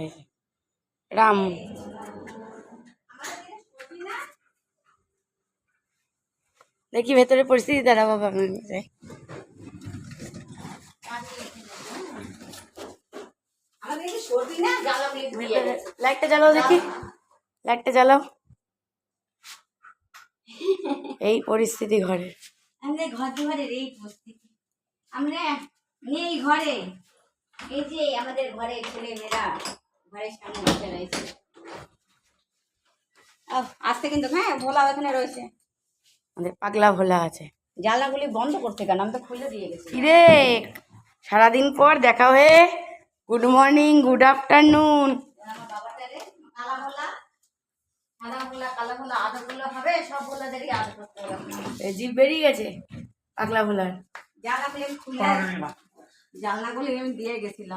এই যে, রাম দেখি ভেতরে পরিস্থিতি দাঁড়া বাবা আমি যাই। লাইটটা জ্বালাও দেখি, লাইটটা জ্বালাও। এই পরিস্থিতি ঘরে, আমাদের ঘরের এই পরিস্থিতি। আমরা নেই ঘরে, এই যে আমাদের ঘরে ছেলে মেয়েরা ঘরের সামনে বসে রয়েছে। আসতে কিন্তু হ্যাঁ ভোলা ওখানে রয়েছে, আমাদের পাগলা ভোলা আছে। জানলাগুলি বন্ধ করতে কেন, আমি তো খুলে দিয়ে গেছি। কিরে সারাদিন পর দেখা হয়ে, গুড মর্নিং গুড আফটারনুন। আমার বাবাটা রে কালা ভোলা, সাদা ভোলা, কালা ভোলা, আধা ভোলা হবে, সব ভোলাদেরই আধা করতে হবে। জিভ বেরিয়ে গেছে পাগলা ভোলার। জানলাগুলি খুলে, জানলাগুলি আমি দিয়ে গেছিলাম।